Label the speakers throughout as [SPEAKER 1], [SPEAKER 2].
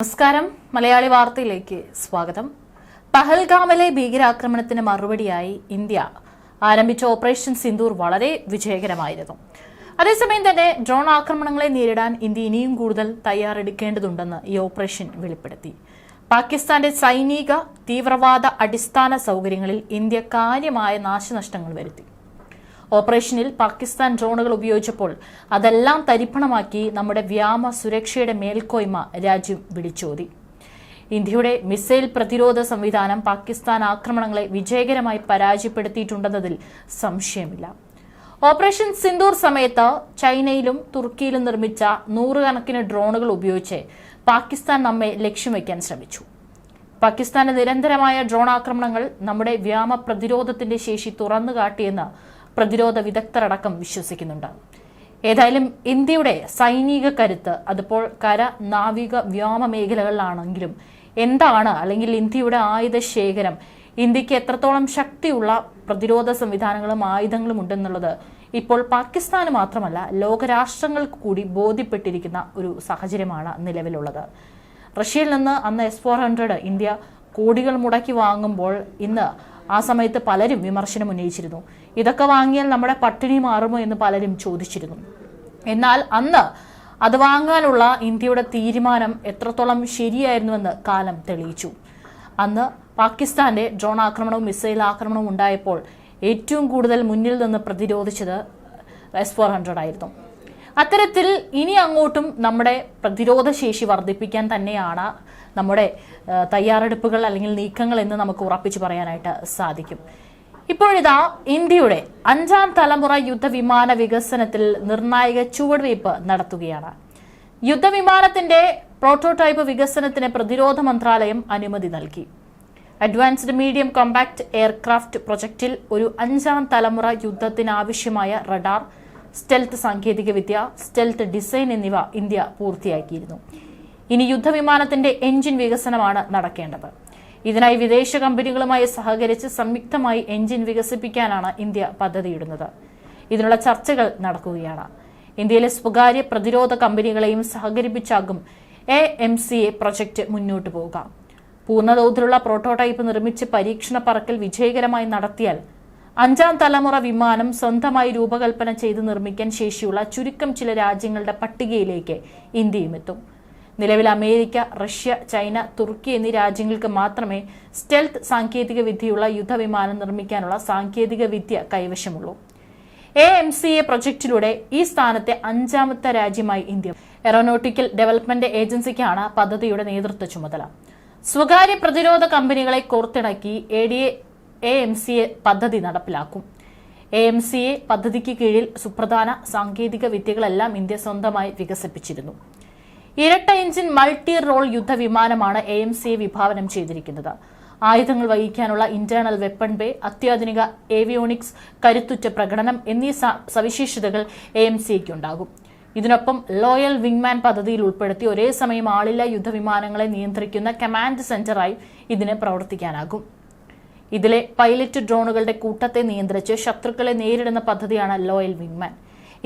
[SPEAKER 1] നമസ്കാരം. മലയാളി വാർത്തയിലേക്ക് സ്വാഗതം. പഹൽഗാമിലെ ഭീകരാക്രമണത്തിന് മറുപടിയായി ഇന്ത്യ ആരംഭിച്ച ഓപ്പറേഷൻ സിന്ദൂർ വളരെ വിജയകരമായിരുന്നു. അതേസമയം തന്നെ ഡ്രോൺ ആക്രമണങ്ങളെ നേരിടാൻ ഇന്ത്യ ഇനിയും കൂടുതൽ തയ്യാറെടുക്കേണ്ടതുണ്ടെന്ന് ഈ ഓപ്പറേഷൻ വെളിപ്പെടുത്തി. പാകിസ്ഥാന്റെ സൈനിക തീവ്രവാദ അടിസ്ഥാന സൗകര്യങ്ങളിൽ ഇന്ത്യ കാര്യമായ നാശനഷ്ടങ്ങൾ വരുത്തി. ഓപ്പറേഷനിൽ പാകിസ്ഥാൻ ഡ്രോണുകൾ ഉപയോഗിച്ചപ്പോൾ അതെല്ലാം തരിപ്പണമാക്കി നമ്മുടെ വ്യോമ സുരക്ഷയുടെ മേൽക്കോയ്മ രാജ്യം വിളിച്ചോതി. ഇന്ത്യയുടെ മിസൈൽ പ്രതിരോധ സംവിധാനം പാകിസ്ഥാൻ ആക്രമണങ്ങളെ വിജയകരമായി പരാജയപ്പെടുത്തിയിട്ടുണ്ടെന്നതിൽ സംശയമില്ല. ഓപ്പറേഷൻ സിന്ദൂർ സമയത്ത് ചൈനയിലും തുർക്കിയിലും നിർമ്മിച്ച നൂറുകണക്കിന് ഡ്രോണുകൾ ഉപയോഗിച്ച് പാകിസ്ഥാൻ നമ്മെ ലക്ഷ്യം വയ്ക്കാൻ ശ്രമിച്ചു. പാകിസ്ഥാന്റെ നിരന്തരമായ ഡ്രോൺ ആക്രമണങ്ങൾ നമ്മുടെ വ്യോമ പ്രതിരോധത്തിന്റെ ശേഷി തുറന്നുകാട്ടിയെന്ന് പ്രതിരോധ വിദഗ്ധരടക്കം വിശ്വസിക്കുന്നുണ്ട്. ഏതായാലും ഇന്ത്യയുടെ സൈനിക കരുത്ത് അതിപ്പോൾ കര, നാവിക, വ്യോമ മേഖലകളിലാണെങ്കിലും എന്താണ്, അല്ലെങ്കിൽ ഇന്ത്യയുടെ ആയുധ ശേഖരം, ഇന്ത്യക്ക് എത്രത്തോളം ശക്തിയുള്ള പ്രതിരോധ സംവിധാനങ്ങളും ആയുധങ്ങളും ഉണ്ടെന്നുള്ളത് ഇപ്പോൾ പാകിസ്ഥാന് മാത്രമല്ല ലോകരാഷ്ട്രങ്ങൾക്ക് കൂടി ബോധ്യപ്പെട്ടിരിക്കുന്ന ഒരു സാഹചര്യമാണ് നിലവിലുള്ളത്. റഷ്യയിൽ നിന്ന് അന്ന് S-400 ഇന്ത്യ കോടികൾ മുടക്കി വാങ്ങുമ്പോൾ ഇന്ന് ആ സമയത്ത് പലരും വിമർശനം ഉന്നയിച്ചിരുന്നു. ഇതൊക്കെ വാങ്ങിയാൽ നമ്മുടെ പട്ടിണി മാറുമോ എന്ന് പലരും ചോദിച്ചിരുന്നു. എന്നാൽ അന്ന് അത് വാങ്ങാനുള്ള ഇന്ത്യയുടെ തീരുമാനം എത്രത്തോളം ശരിയായിരുന്നുവെന്ന് കാലം തെളിയിച്ചു. അന്ന് പാകിസ്ഥാന്റെ ഡ്രോൺ ആക്രമണവും മിസൈൽ ആക്രമണവും ഉണ്ടായപ്പോൾ ഏറ്റവും കൂടുതൽ മുന്നിൽ നിന്ന് പ്രതിരോധിച്ചത് S-400 ആയിരുന്നു. അത്തരത്തിൽ ഇനി അങ്ങോട്ടും നമ്മുടെ പ്രതിരോധ ശേഷി വർദ്ധിപ്പിക്കാൻ തന്നെയാണ് നമ്മുടെ തയ്യാറെടുപ്പുകൾ അല്ലെങ്കിൽ നീക്കങ്ങൾ എന്ന് നമുക്ക് ഉറപ്പിച്ചു പറയാനായിട്ട് സാധിക്കും. ഇപ്പോഴിതാ ഇന്ത്യയുടെ 5ാം തലമുറ യുദ്ധവിമാന വികസനത്തിൽ നിർണായക ചുവടുവയ്പ് നടത്തുകയാണ്. യുദ്ധവിമാനത്തിന്റെ പ്രോട്ടോടൈപ്പ് വികസനത്തിന് പ്രതിരോധ മന്ത്രാലയം അനുമതി നൽകി. അഡ്വാൻസ്ഡ് മീഡിയം കോമ്പാക്ട് എയർക്രാഫ്റ്റ് പ്രൊജക്റ്റിൽ ഒരു 5ാം തലമുറ യുദ്ധത്തിനാവശ്യമായ റഡാർ, സ്റ്റെൽത്ത് സാങ്കേതികവിദ്യ, സ്റ്റെൽത്ത് ഡിസൈൻ എന്നിവ ഇന്ത്യ പൂർത്തിയാക്കിയിരുന്നു. ഇനി യുദ്ധവിമാനത്തിന്റെ എഞ്ചിൻ വികസനമാണ് നടക്കേണ്ടത്. ഇതിനായി വിദേശ കമ്പനികളുമായി സഹകരിച്ച് സംയുക്തമായി എഞ്ചിൻ വികസിപ്പിക്കാനാണ് ഇന്ത്യ പദ്ധതിയിടുന്നത്. ഇതിനുള്ള ചർച്ചകൾ നടക്കുകയാണ്. ഇന്ത്യയിലെ സ്വകാര്യ പ്രതിരോധ കമ്പനികളെയും സഹകരിപ്പിച്ചാകും AMCA പ്രൊജക്ട് മുന്നോട്ടു പോവുക. പൂർണ്ണതോതിലുള്ള പ്രോട്ടോടൈപ്പ് നിർമ്മിച്ച് പരീക്ഷണ പറക്കൽ വിജയകരമായി നടത്തിയാൽ 5ാം തലമുറ വിമാനം സ്വന്തമായി രൂപകൽപ്പന ചെയ്ത് നിർമ്മിക്കാൻ ശേഷിയുള്ള ചുരുക്കം ചില രാജ്യങ്ങളുടെ പട്ടികയിലേക്ക് ഇന്ത്യയും എത്തും. നിലവിൽ അമേരിക്ക, റഷ്യ, ചൈന, തുർക്കി എന്നീ രാജ്യങ്ങൾക്ക് മാത്രമേ സ്റ്റെൽത്ത് സാങ്കേതിക വിദ്യയുള്ള യുദ്ധവിമാനം നിർമ്മിക്കാനുള്ള സാങ്കേതിക വിദ്യ കൈവശമുള്ളൂ. AMCA പ്രൊജക്ടിലൂടെ ഈ സ്ഥാനത്തെ 5ാമത്തെ രാജ്യമായി ഇന്ത്യ. എയറോനോട്ടിക്കൽ ഡെവലപ്മെന്റ് ഏജൻസിക്കാണ് പദ്ധതിയുടെ നേതൃത്വ ചുമതല. സ്വകാര്യ പ്രതിരോധ കമ്പനികളെ കോർത്തിണക്കി AMCA പദ്ധതി നടപ്പിലാക്കും. AMCA പദ്ധതിക്ക് കീഴിൽ സുപ്രധാന സാങ്കേതിക വിദ്യകളെല്ലാം ഇന്ത്യ സ്വന്തമായി വികസിപ്പിച്ചിരുന്നു. ഇരട്ട എഞ്ചിൻ മൾട്ടി റോൾ യുദ്ധവിമാനമാണ് AMCA വിഭാവനം ചെയ്തിരിക്കുന്നത്. ആയുധങ്ങൾ വഹിക്കാനുള്ള ഇന്റേണൽ വെപ്പൺ ബേ, അത്യാധുനിക ഏവിയോണിക്സ്, കരുത്തുറ്റ പ്രകടനം എന്നീ സവിശേഷതകൾ AMCAയ്ക്ക് ഉണ്ടാകും. ഇതിനൊപ്പം ലോയൽ വിങ്മാൻ പദ്ധതിയിൽ ഉൾപ്പെടുത്തി ഒരേ സമയം ആളില്ലാ യുദ്ധവിമാനങ്ങളെ നിയന്ത്രിക്കുന്ന കമാൻഡ് സെന്ററായി ഇതിന് പ്രവർത്തിക്കാനാകും. ഇതിലെ പൈലറ്റ് ഡ്രോണുകളുടെ കൂട്ടത്തെ നിയന്ത്രിച്ച് ശത്രുക്കളെ നേരിടുന്ന പദ്ധതിയാണ് ലോയൽ വിങ്മാൻ.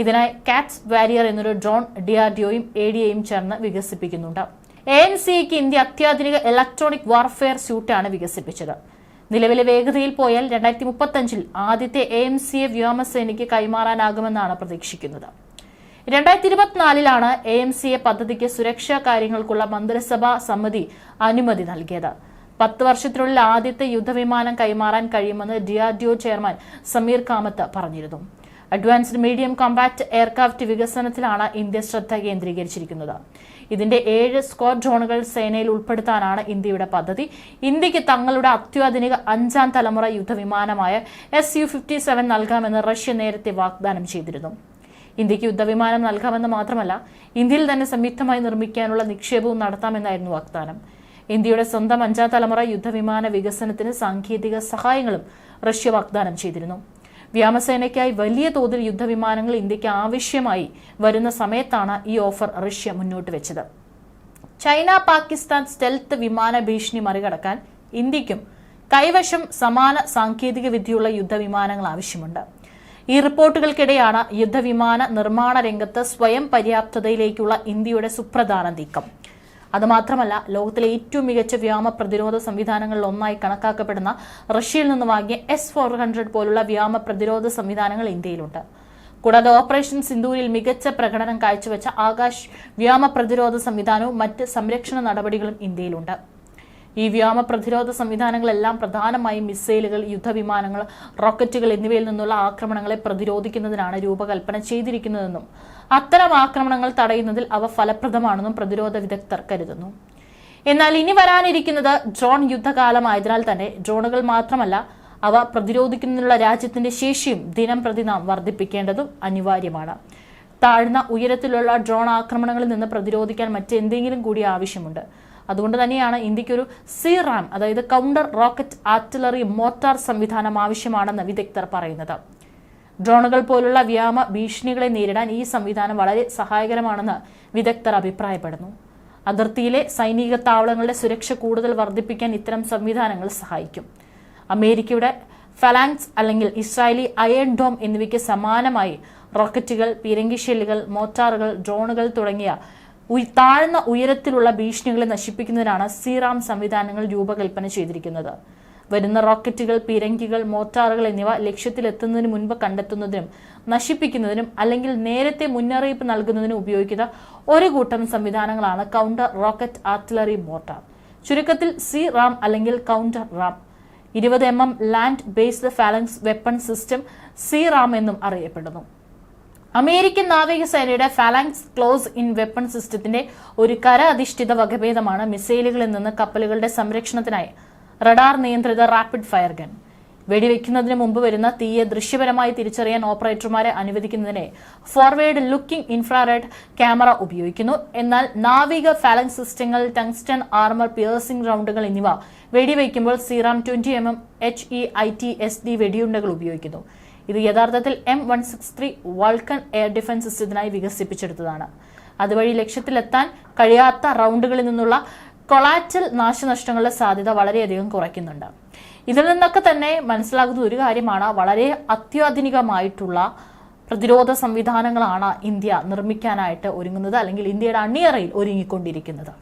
[SPEAKER 1] ഇതിനായി കാറ്റ്സ് വാരിയർ എന്നൊരു ഡ്രോൺ DRDOയും ADAയും ചേർന്ന് വികസിപ്പിക്കുന്നുണ്ട്. AMCAയ്ക്ക് ഇന്ത്യ അത്യാധുനിക ഇലക്ട്രോണിക് വാർഫെയർ സ്യൂട്ടാണ് വികസിപ്പിച്ചത്. നിലവിലെ വേഗതയിൽ പോയാൽ 2035 ആദ്യത്തെ AMCA വ്യോമസേനയ്ക്ക് കൈമാറാനാകുമെന്നാണ് പ്രതീക്ഷിക്കുന്നത്. 2024 AMCA പദ്ധതിക്ക് സുരക്ഷാ കാര്യങ്ങൾക്കുള്ള മന്ത്രിസഭാ സമിതി അനുമതി നൽകിയത്. 10 വർഷത്തിനുള്ളിൽ ആദ്യത്തെ യുദ്ധവിമാനം കൈമാറാൻ കഴിയുമെന്ന് DRDO ചെയർമാൻ സമീർ കാമത്ത് പറഞ്ഞിരുന്നു. അഡ്വാൻസ്ഡ് മീഡിയം കോമ്പാക്ട് എയർക്രാഫ്റ്റ് വികസനത്തിലാണ് ഇന്ത്യ ശ്രദ്ധ കേന്ദ്രീകരിച്ചിരിക്കുന്നത്. ഇതിന്റെ 7 സ്ക്വാഡ്രോണുകൾ സേനയിൽ ഉൾപ്പെടുത്താനാണ് ഇന്ത്യയുടെ പദ്ധതി. ഇന്ത്യക്ക് തങ്ങളുടെ അത്യാധുനിക 5ാം തലമുറ യുദ്ധവിമാനമായ Su-57 നൽകാമെന്ന് റഷ്യ നേരത്തെ വാഗ്ദാനം ചെയ്തിരുന്നു. ഇന്ത്യക്ക് യുദ്ധവിമാനം നൽകാമെന്ന് മാത്രമല്ല, ഇന്ത്യയിൽ തന്നെ സംയുക്തമായി നിർമ്മിക്കാനുള്ള നിക്ഷേപവും നടത്താമെന്നായിരുന്നു വാഗ്ദാനം. ഇന്ത്യയുടെ സ്വന്തം 5ാം തലമുറ യുദ്ധവിമാന വികസനത്തിന് സാങ്കേതിക സഹായങ്ങളും റഷ്യ വാഗ്ദാനം ചെയ്തിരുന്നു. വ്യോമസേനയ്ക്കായി വലിയ തോതിൽ യുദ്ധവിമാനങ്ങൾ ഇന്ത്യക്ക് ആവശ്യമായി വരുന്ന സമയത്താണ് ഈ ഓഫർ റഷ്യ മുന്നോട്ട് വെച്ചത്. ചൈന പാകിസ്ഥാൻ സ്റ്റെൽത്ത് വിമാന ഭീഷണി മറികടക്കാൻ ഇന്ത്യക്കും കൈവശം സമാന സാങ്കേതിക വിദ്യയുള്ള യുദ്ധവിമാനങ്ങൾ ആവശ്യമുണ്ട്. ഈ റിപ്പോർട്ടുകൾക്കിടെയാണ് യുദ്ധവിമാന നിർമ്മാണ രംഗത്ത് സ്വയം പര്യാപ്തതയിലേക്കുള്ള ഇന്ത്യയുടെ സുപ്രധാന നീക്കം. അതുമാത്രമല്ല, ലോകത്തിലെ ഏറ്റവും മികച്ച വ്യോമ പ്രതിരോധ സംവിധാനങ്ങളിൽ ഒന്നായി കണക്കാക്കപ്പെടുന്ന റഷ്യയിൽ നിന്ന് വാങ്ങിയ S-400 പോലുള്ള വ്യോമ പ്രതിരോധ സംവിധാനങ്ങൾ ഇന്ത്യയിലുണ്ട്. കൂടാതെ ഓപ്പറേഷൻ സിന്ദൂരിൽ മികച്ച പ്രകടനം കാഴ്ചവെച്ച ആകാശ് വ്യോമ പ്രതിരോധ സംവിധാനവും മറ്റ് സംരക്ഷണ നടപടികളും ഇന്ത്യയിലുണ്ട്. ഈ വ്യോമ പ്രതിരോധ സംവിധാനങ്ങളെല്ലാം പ്രധാനമായും മിസൈലുകൾ, യുദ്ധവിമാനങ്ങൾ, റോക്കറ്റുകൾ എന്നിവയിൽ നിന്നുള്ള ആക്രമണങ്ങളെ പ്രതിരോധിക്കുന്നതിനാണ് രൂപകൽപ്പന ചെയ്തിരിക്കുന്നതെന്നും അത്തരം ആക്രമണങ്ങൾ തടയുന്നതിൽ അവ ഫലപ്രദമാണെന്നും പ്രതിരോധ വിദഗ്ധർ കരുതുന്നു. എന്നാൽ ഇനി വരാനിരിക്കുന്നത് ഡ്രോൺ യുദ്ധകാലമായതിനാൽ തന്നെ ഡ്രോണുകൾ മാത്രമല്ല, അവ പ്രതിരോധിക്കുന്നതിനുള്ള രാജ്യത്തിന്റെ ശേഷിയും ദിനം പ്രതി നാം വർദ്ധിപ്പിക്കേണ്ടതും അനിവാര്യമാണ്. താഴ്ന്ന ഉയരത്തിലുള്ള ഡ്രോൺ ആക്രമണങ്ങളിൽ നിന്ന് പ്രതിരോധിക്കാൻ മറ്റെന്തെങ്കിലും കൂടി ആവശ്യമുണ്ട്. അതുകൊണ്ട് തന്നെയാണ് ഇന്ത്യക്കൊരു C-RAM, അതായത് കൗണ്ടർ റോക്കറ്റ് ആർട്ടിലറി മോർട്ടാർ സംവിധാനം ആവശ്യമാണെന്ന് വിദഗ്ധർ പറയുന്നത്. ഡ്രോണുകൾ പോലുള്ള വ്യോമ ഭീഷണികളെ നേരിടാൻ ഈ സംവിധാനം വളരെ സഹായകരമാണെന്ന് വിദഗ്ധർ അഭിപ്രായപ്പെടുന്നു. അതിർത്തിയിലെ സൈനിക താവളങ്ങളുടെ സുരക്ഷ കൂടുതൽ വർദ്ധിപ്പിക്കാൻ ഇത്തരം സംവിധാനങ്ങൾ സഹായിക്കും. അമേരിക്കയുടെ ഫലാങ്സ് അല്ലെങ്കിൽ ഇസ്രായേലി അയൺ ഡോം എന്നിവയ്ക്ക് സമാനമായി റോക്കറ്റുകൾ, പീരങ്കി ഷെല്ലുകൾ, മോർട്ടാറുകൾ, ഡ്രോണുകൾ തുടങ്ങിയ താഴ്ന്ന ഉയരത്തിലുള്ള ഭീഷണികളെ നശിപ്പിക്കുന്നതിനാണ് C-RAM സംവിധാനങ്ങൾ രൂപകൽപ്പന ചെയ്തിരിക്കുന്നത്. വരുന്ന റോക്കറ്റുകൾ, പീരങ്കികൾ, മോർട്ടാറുകൾ എന്നിവ ലക്ഷ്യത്തിലെത്തുന്നതിന് മുൻപ് കണ്ടെത്തുന്നതിനും നശിപ്പിക്കുന്നതിനും അല്ലെങ്കിൽ നേരത്തെ മുന്നറിയിപ്പ് നൽകുന്നതിനും ഉപയോഗിക്കുന്ന ഒരു കൂട്ടം സംവിധാനങ്ങളാണ് കൗണ്ടർ റോക്കറ്റ് ആർട്ടിലറി മോർട്ടാർ. ചുരുക്കത്തിൽ C-RAM അല്ലെങ്കിൽ counter RAM. 20 mm land based phalanx weapon system C-RAM എന്നും അറിയപ്പെടുന്നു. അമേരിക്കൻ നാവികസേനയുടെ ഫാലങ്സ് ക്ലോസ് ഇൻ വെപ്പൺ സിസ്റ്റത്തിന്റെ ഒരു കര അധിഷ്ഠിത വകഭേദമാണ് മിസൈലുകളിൽ നിന്ന് കപ്പലുകളുടെ സംരക്ഷണത്തിനായി റഡാർ നിയന്ത്രിത റാപ്പിഡ് ഫയർ ഗൺ. വെടിവെക്കുന്നതിന് മുമ്പ് വരുന്ന തീയെ ദൃശ്യപരമായി തിരിച്ചറിയാൻ ഓപ്പറേറ്റർമാരെ അനുവദിക്കുന്നതിന് ഫോർവേഡ് ലുക്കിംഗ് ഇൻഫ്രാറെഡ് ക്യാമറ ഉപയോഗിക്കുന്നു. എന്നാൽ നാവിക ഫാലങ്സ് സിസ്റ്റങ്ങൾ ടങ്സ്റ്റൺ ആർമർ പിയേഴ്സിംഗ് റൗണ്ടുകൾ എന്നിവ വെടിവെക്കുമ്പോൾ C-RAM 20 mm HEITSD വെടിയുണ്ടകൾ ഉപയോഗിക്കുന്നു. ഇത് യഥാർത്ഥത്തിൽ M163 വാൾക്കൺ എയർ ഡിഫൻസ് സിസ്റ്റത്തിനായി വികസിപ്പിച്ചെടുത്തതാണ്. അതുവഴി ലക്ഷ്യത്തിലെത്താൻ കഴിയാത്ത റൗണ്ടുകളിൽ നിന്നുള്ള കൊളാറ്റൽ നാശനഷ്ടങ്ങളുടെ സാധ്യത വളരെയധികം കുറയ്ക്കുന്നുണ്ട്. ഇതിൽ നിന്നൊക്കെ തന്നെ മനസ്സിലാകുന്ന ഒരു കാര്യമാണ്, വളരെ അത്യാധുനികമായിട്ടുള്ള പ്രതിരോധ സംവിധാനങ്ങളാണ് ഇന്ത്യ നിർമ്മിക്കാനായിട്ട് ഒരുങ്ങുന്നത്, അല്ലെങ്കിൽ ഇന്ത്യയുടെ അണിയറയിൽ ഒരുങ്ങിക്കൊണ്ടിരിക്കുന്നത്.